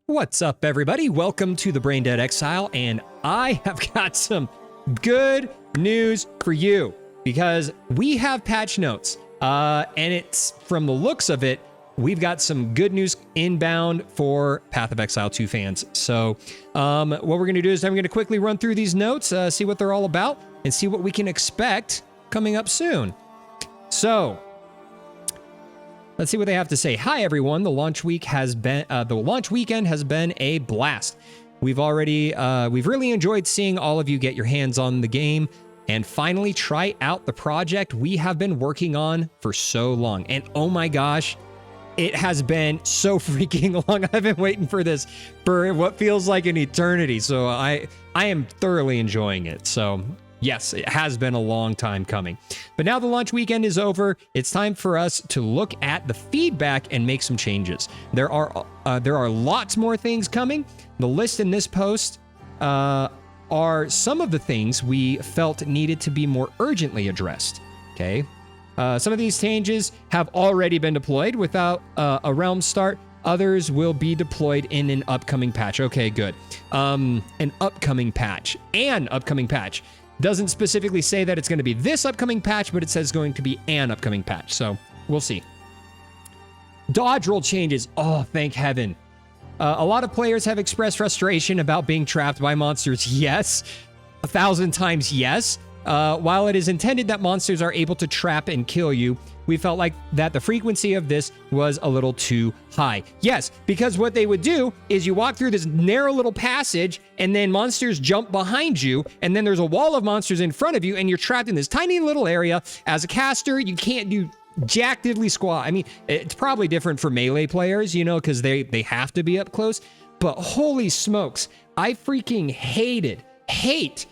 What's up, everybody? Welcome to the Brain Dead Exile, and I have got some good news for you because we have patch notes, and it's from the looks of it, we've got some good news inbound for Path of Exile 2 fans. So what we're going to do is I'm going to quickly run through these notes, see what they're all about, and see what we can expect coming up soon. So let's see what they have to say. Hi, everyone. The launch weekend has been a blast. We've really enjoyed seeing all of you get your hands on the game and finally try out the project we have been working on for so long. And oh my gosh, it has been so freaking long. I've been waiting for this for what feels like an eternity. So I am thoroughly enjoying it. So yes, it has been a long time coming. But now the launch weekend is over. It's time for us to look at the feedback and make some changes. There are lots more things coming. The list in this post are some of the things we felt needed to be more urgently addressed. Okay. Some of these changes have already been deployed without a realm start. Others will be deployed in an upcoming patch. Okay, good. An upcoming patch. Doesn't specifically say that it's going to be this upcoming patch, but it says going to be an upcoming patch. So we'll see. Dodge roll changes. Oh, thank heaven. A lot of players have expressed frustration about being trapped by monsters. Yes. 1,000 times yes. While it is intended that monsters are able to trap and kill you, we felt like that the frequency of this was a little too high. Yes, because what they would do is you walk through this narrow little passage and then monsters jump behind you and then there's a wall of monsters in front of you and you're trapped in this tiny little area. As a caster, you can't do jack diddly squat. I mean, it's probably different for melee players, you know, because they have to be up close. But holy smokes, I freaking hate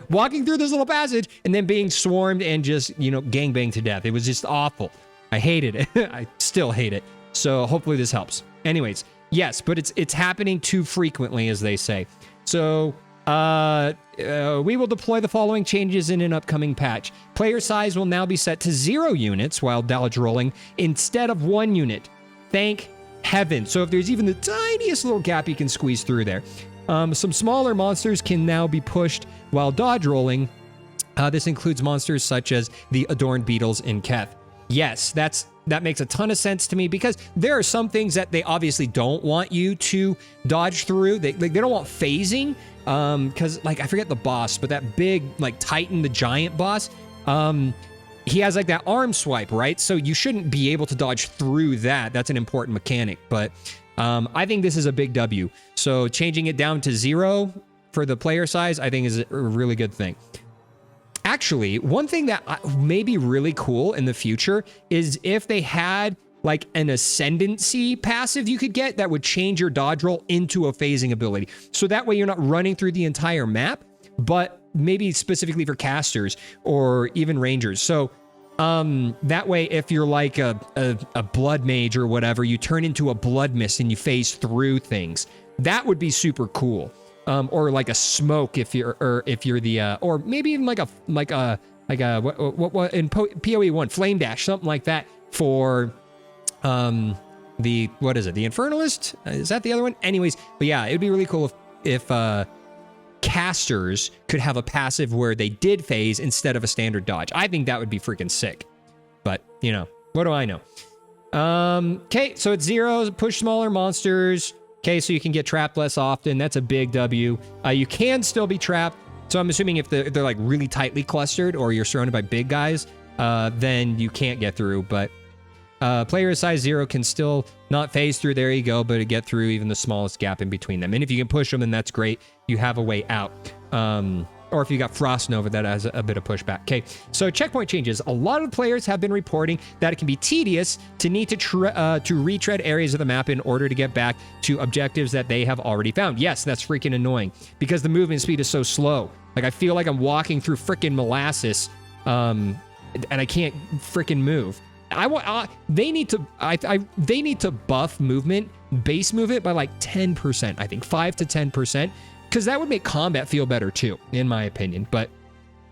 walking through this little passage and then being swarmed and just, gangbanged to death. It was just awful. I hated it. I still hate it. So hopefully this helps. Anyways, yes, but it's happening too frequently, as they say. So we will deploy the following changes in an upcoming patch. Player size will now be set to 0 units while dodge rolling instead of 1 unit. Thank heaven. So if there's even the tiniest little gap, you can squeeze through there. Some smaller monsters can now be pushed while dodge rolling. This includes monsters such as the Adorned Beetles in Keth. Yes, that makes a ton of sense to me because there are some things that they obviously don't want you to dodge through. They don't want phasing. Because I forget the boss, but that big Titan, the giant boss, he has that arm swipe, right? So you shouldn't be able to dodge through that. That's an important mechanic, but I think this is a big W. So changing it down to 0 for the player size, I think is a really good thing. Actually, one thing that may be really cool in the future is if they had an ascendancy passive you could get that would change your dodge roll into a phasing ability. So that way you're not running through the entire map, but maybe specifically for casters or even rangers. So that way, if you're a blood mage or whatever, you turn into a blood mist and you phase through things. That would be super cool. Or a smoke if you're the or maybe even what in PoE 1 flame dash, something like that for the Infernalist? Is that the other one? Anyways, but yeah, it'd be really cool if casters could have a passive where they did phase instead of a standard dodge. I think that would be freaking sick. But, what do I know? Okay, so it's 0, push smaller monsters. Okay, so you can get trapped less often. That's a big W. You can still be trapped. So I'm assuming if they're really tightly clustered or you're surrounded by big guys, then you can't get through. But player size 0 can still not phase through. There you go, but to get through even the smallest gap in between them. And if you can push them, then that's great. You have a way out. Or if you got Frost Nova, that has a bit of pushback. Okay, so checkpoint changes. A lot of players have been reporting that it can be tedious to need to retread areas of the map in order to get back to objectives that they have already found. Yes, that's freaking annoying because the movement speed is so slow. I feel like I'm walking through freaking molasses, and I can't freaking move. They need to buff movement, base movement by 10%. I think 5 to 10%. Because that would make combat feel better too, in my opinion. But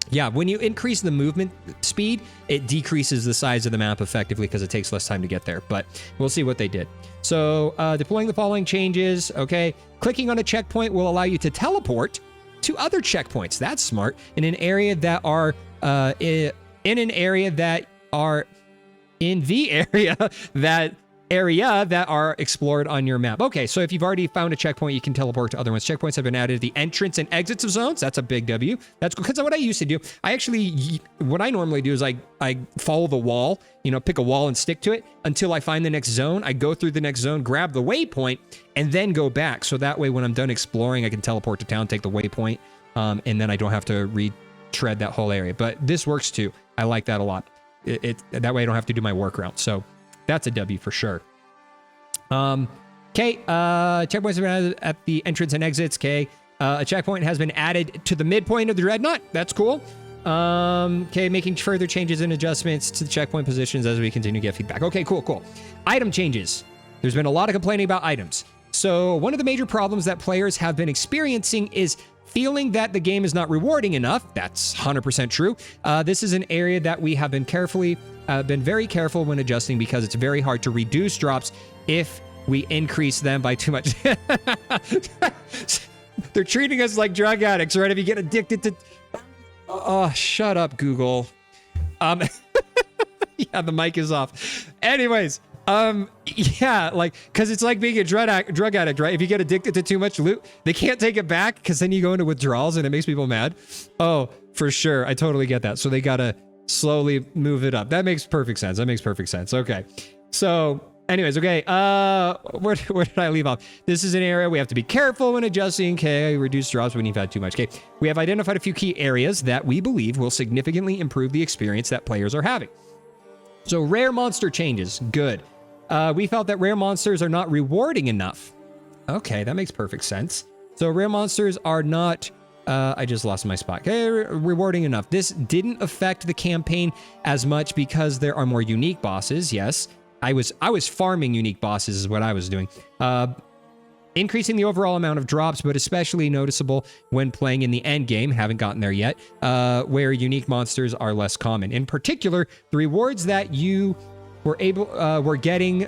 Yeah, when you increase the movement speed, it decreases the size of the map effectively because it takes less time to get there, but we'll see what they did. So deploying the following changes, okay. Clicking on a checkpoint will allow you to teleport to other checkpoints. That's smart. In an area that are, in the area that are explored on your map. Okay, so if you've already found a checkpoint, you can teleport to other ones. Checkpoints have been added to the entrance and exits of zones. That's a big W. That's because what I used to do. What I normally do is I follow the wall, pick a wall and stick to it until I find the next zone. I go through the next zone, grab the waypoint, and then go back. So that way, when I'm done exploring, I can teleport to town, take the waypoint, and then I don't have to retread that whole area. But this works too. I like that a lot. That way I don't have to do my workaround. So that's a W for sure. Okay, checkpoints have been added at the entrance and exits. Okay, a checkpoint has been added to the midpoint of the dreadnought. That's cool. Okay, making further changes and adjustments to the checkpoint positions as we continue to get feedback. Okay, cool. Item changes. There's been a lot of complaining about items. So one of the major problems that players have been experiencing is feeling that the game is not rewarding enough. That's 100% true. This is an area that we have been very careful when adjusting because it's very hard to reduce drops if we increase them by too much. They're treating us like drug addicts, right? If you get addicted to... Oh, shut up, Google. Yeah, the mic is off. Anyways, yeah, because it's like being a drug addict, right? If you get addicted to too much loot, they can't take it back because then you go into withdrawals and it makes people mad. Oh, for sure. I totally get that. So they got to slowly move it up. That makes perfect sense. Okay. So anyways, okay. Where did I leave off? This is an area we have to be careful when adjusting. Okay. Reduce drops when you've had too much. Okay. We have identified a few key areas that we believe will significantly improve the experience that players are having. So rare monster changes. Good. We felt that rare monsters are not rewarding enough. Okay, that makes perfect sense. So rare monsters are not, I just lost my spot. Okay, rewarding enough. This didn't affect the campaign as much because there are more unique bosses. Yes, I was farming unique bosses is what I was doing. Increasing the overall amount of drops, but especially noticeable when playing in the endgame. Haven't gotten there yet, where unique monsters are less common. In particular, the rewards that you were getting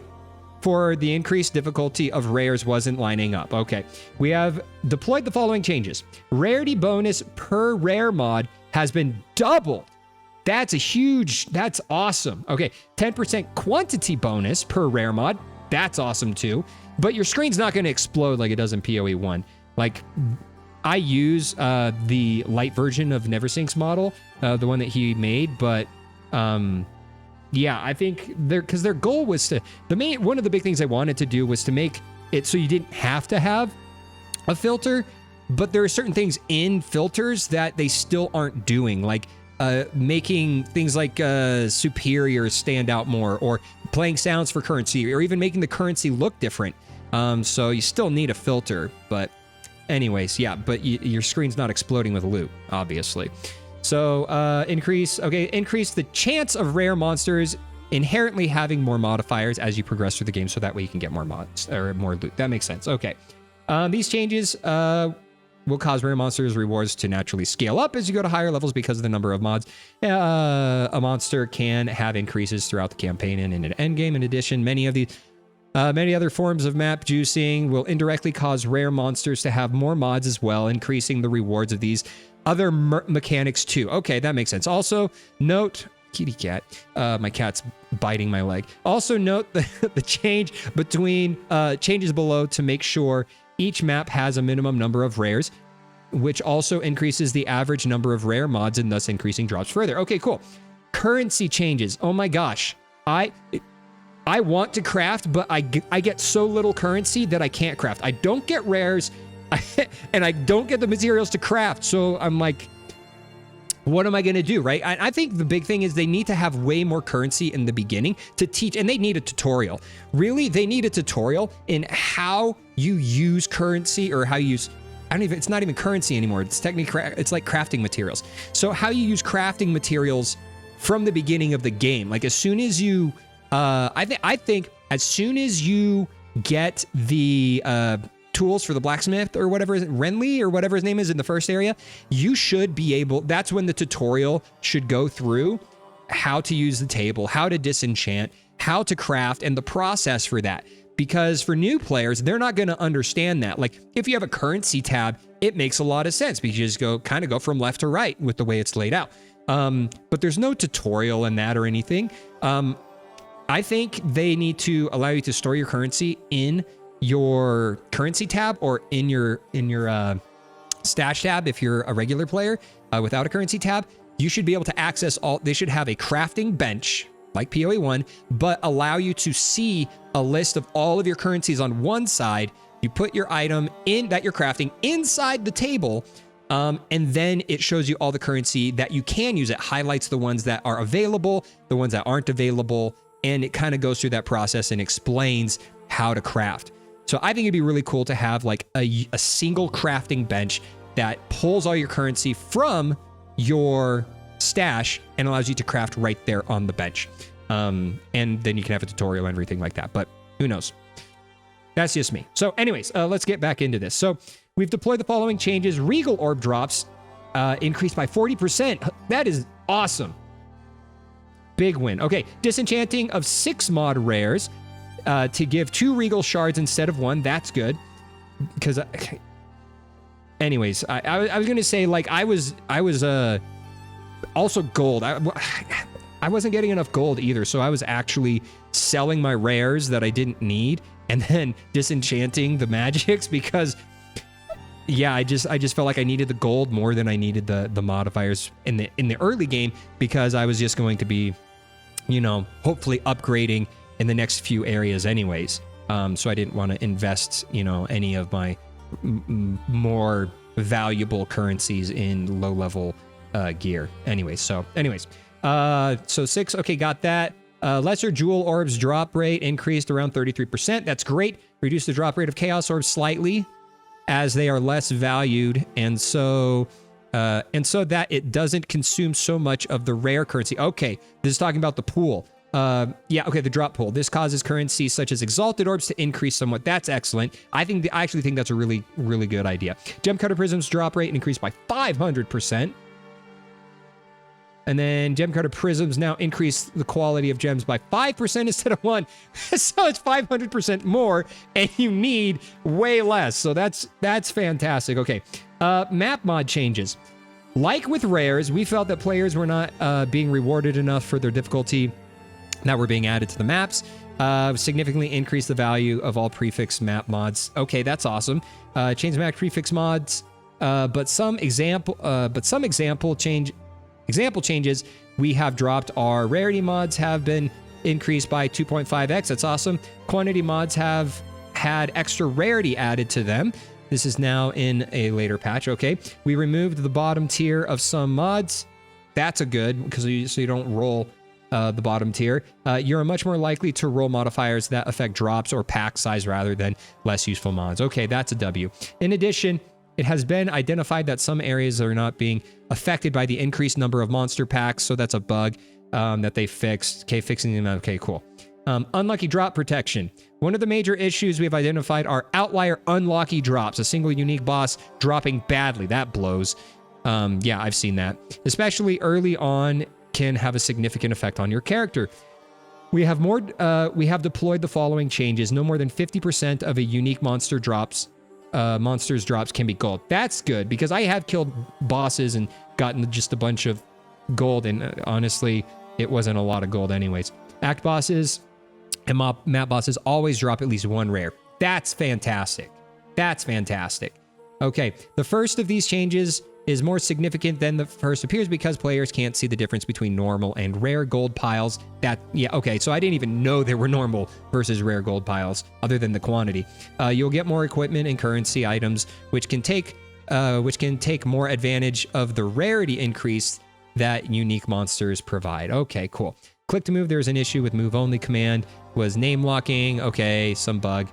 for the increased difficulty of rares wasn't lining up. Okay, we have deployed the following changes. Rarity bonus per rare mod has been doubled. That's awesome. Okay, 10% quantity bonus per rare mod. That's awesome too. But your screen's not going to explode like it does in PoE 1. Like, I use the light version of Neversink's model, the one that he made, but yeah, I think because their goal was one of the big things they wanted to do was to make it so you didn't have to have a filter, but there are certain things in filters that they still aren't doing, like making things like superior stand out more, or playing sounds for currency, or even making the currency look different. So you still need a filter, but anyways, yeah, but your screen's not exploding with loot, obviously. So increase the chance of rare monsters inherently having more modifiers as you progress through the game, so that way you can get more mods or more loot. That makes sense. Okay. These changes will cause rare monsters rewards to naturally scale up as you go to higher levels because of the number of mods. A monster can have increases throughout the campaign and in an endgame. In addition, many other forms of map juicing will indirectly cause rare monsters to have more mods as well, increasing the rewards of these other mechanics too. Okay, that makes sense. Also, note, kitty cat, my cat's biting my leg. Also note the changes below to make sure each map has a minimum number of rares, which also increases the average number of rare mods and thus increasing drops further. Okay, cool. Currency changes. Oh my gosh. I want to craft, but I get so little currency that I can't craft. I don't get rares, and I don't get the materials to craft. So I'm like, what am I going to do, right? I think the big thing is they need to have way more currency in the beginning to teach, and they need a tutorial. Really, they need a tutorial in how you use currency, or how you use, it's not even currency anymore. It's technically, it's like crafting materials. So how you use crafting materials from the beginning of the game. Like as soon as you, I think as soon as you get the tools for the blacksmith or whatever, Renly or whatever his name is in the first area, you should be able, that's when the tutorial should go through how to use the table, how to disenchant, how to craft, and the process for that. Because for new players, they're not going to understand that. Like if you have a currency tab, it makes a lot of sense because you just go from left to right with the way it's laid out. But there's no tutorial in that or anything. I think they need to allow you to store your currency in your currency tab or in your stash tab. If you're a regular player without a currency tab, you should be able to access all. They should have a crafting bench like PoE 1, but allow you to see a list of all of your currencies on one side. You put your item in that you're crafting inside the table, and then it shows you all the currency that you can use. It highlights the ones that are available, the ones that aren't available, and it kind of goes through that process and explains how to craft. So I think it'd be really cool to have like a single crafting bench that pulls all your currency from your stash and allows you to craft right there on the bench. And then you can have a tutorial and everything like that, but who knows? That's just me. So anyways, let's get back into this. So we've deployed the following changes. Regal orb drops increased by 40%. That is awesome. Big win. Okay, disenchanting of 6 mod rares to give 2 regal shards instead of 1. That's good. Because, anyways, I was gonna say like I was also gold. I wasn't getting enough gold either, so I was actually selling my rares that I didn't need and then disenchanting the magics because, yeah, I just felt like I needed the gold more than I needed the modifiers in the early game because I was just going to be, you know, hopefully upgrading in the next few areas anyways. So I didn't want to invest, you know, any of my more valuable currencies in low level gear. Anyways, so 6. Okay, got that. Lesser jewel orbs drop rate increased around 33%. That's great. Reduce the drop rate of chaos orbs slightly as they are less valued, and so that it doesn't consume so much of the rare currency. Okay, this is talking about the pool. The drop pool. This causes currency such as exalted orbs to increase somewhat. That's excellent. I actually think that's a really, really good idea. Gem cutter prisms drop rate increased by 500%. And then gem cutter prisms now increase the quality of gems by 5% instead of 1. So it's 500% more, and you need way less. So that's fantastic. Okay, map mod changes. Like with rares, we felt that players were not being rewarded enough for their difficulty that were being added to the maps. Significantly increase the value of all prefix map mods. Okay, that's awesome. Change the map prefix mods, but some example changes we have dropped are rarity mods have been increased by 2.5x. That's awesome. Quantity mods have had extra rarity added to them. This is now in a later patch. Okay, we removed the bottom tier of some mods. That's a good because so you don't roll the bottom tier. You're much more likely to roll modifiers that affect drops or pack size rather than less useful mods. Okay, that's a W. In addition, it has been identified that some areas are not being affected by the increased number of monster packs, so that's a bug that they fixed. Okay, fixing them. Okay, cool. Unlucky drop protection. One of the major issues we have identified are outlier unlucky drops. A single unique boss dropping badly. That blows. Yeah, I've seen that. Especially early on can have a significant effect on your character. We have deployed the following changes. No more than 50% of a unique monster's drops can be gold. That's good because I have killed bosses and gotten just a bunch of gold, and honestly, it wasn't a lot of gold anyways. Act bosses and map bosses always drop at least 1 rare. That's fantastic. That's fantastic. Okay, the first of these changes is more significant than the first appears because players can't see the difference between normal and rare gold piles. Okay, so I didn't even know there were normal versus rare gold piles other than the quantity. You'll get more equipment and currency items, which can take more advantage of the rarity increase that unique monsters provide. Okay, cool. Click to move. There's an issue with move only command. Was name locking. Okay, some bug.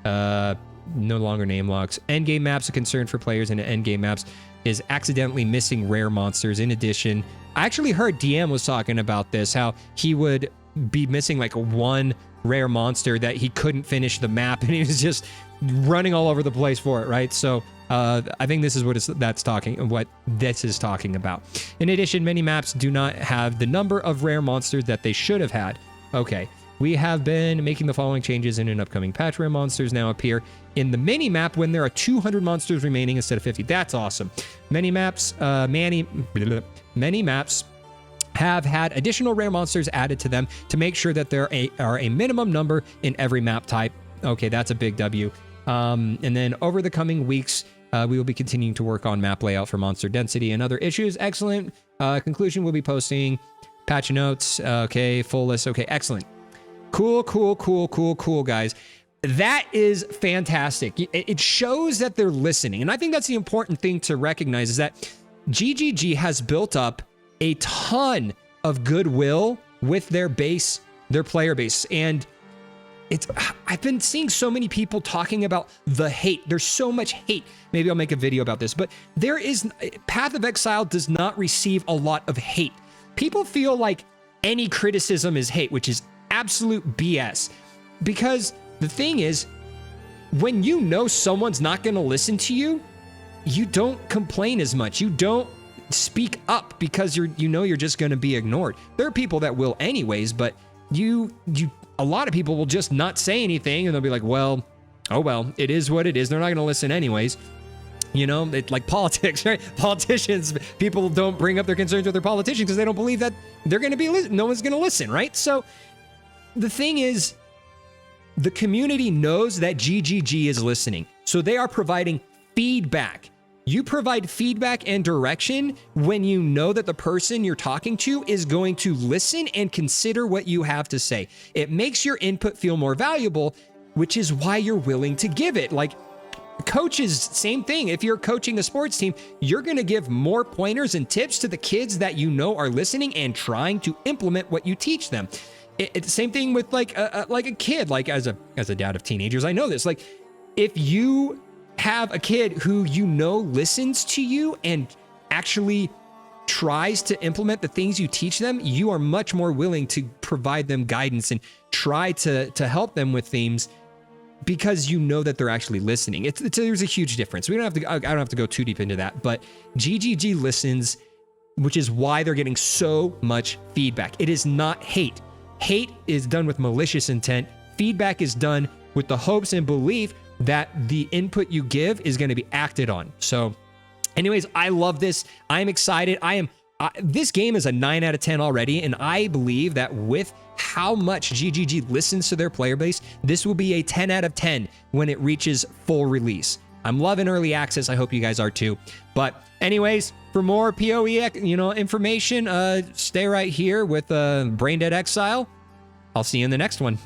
No longer name locks. Endgame maps a concern for players in endgame maps is accidentally missing rare monsters. In addition, I actually heard DM was talking about this, how he would be missing like 1 rare monster that he couldn't finish the map, and he was just running all over the place for it, right? So I think this is what this is talking about. In addition, many maps do not have the number of rare monsters that they should have had. Okay, we have been making the following changes in an upcoming patch. Rare monsters now appear in the mini map when there are 200 monsters remaining instead of 50. That's awesome. Many maps have had additional rare monsters added to them to make sure that there are a minimum number in every map type. Okay, that's a big W. And then over the coming weeks, we will be continuing to work on map layout for monster density and other issues. Excellent. Conclusion, we'll be posting patch notes. Okay, full list. Okay, excellent. Cool, guys. That is fantastic. It shows that they're listening. And I think that's the important thing to recognize is that GGG has built up a ton of goodwill with their base, their player base. And I've been seeing so many people talking about the hate. There's so much hate. Maybe I'll make a video about this, but Path of Exile does not receive a lot of hate. People feel like any criticism is hate, which is absolute BS. Because the thing is, when you know someone's not going to listen to you, you don't complain as much. You don't speak up because you know you're just going to be ignored. There are people that will anyways, but a lot of people will just not say anything and they'll be like, well, oh well, it is what it is. They're not going to listen anyways. You know, like politics, right? Politicians, people don't bring up their concerns with their politicians because they don't believe that they're going to be no one's going to listen, right? So the thing is, the community knows that GGG is listening. So they are providing feedback. You provide feedback and direction when you know that the person you're talking to is going to listen and consider what you have to say. It makes your input feel more valuable, which is why you're willing to give it. Like coaches, same thing. If you're coaching a sports team, you're going to give more pointers and tips to the kids that you know are listening and trying to implement what you teach them. It's the same thing with like a kid. Like as a dad of teenagers, I know this. Like if you have a kid who you know listens to you and actually tries to implement the things you teach them, you are much more willing to provide them guidance and try to help them with themes because you know that they're actually listening. There's a huge difference. I don't have to go too deep into that, but GGG listens, which is why they're getting so much feedback. It is not hate. Hate is done with malicious intent. Feedback is done with the hopes and belief that the input you give is going to be acted on. So anyways, I love this. I'm excited. This game is a 9 out of 10 already. And I believe that with how much GGG listens to their player base, this will be a 10 out of 10 when it reaches full release. I'm loving early access. I hope you guys are too. But anyways, for more PoE, information, stay right here with Brain Dead Exile. I'll see you in the next one.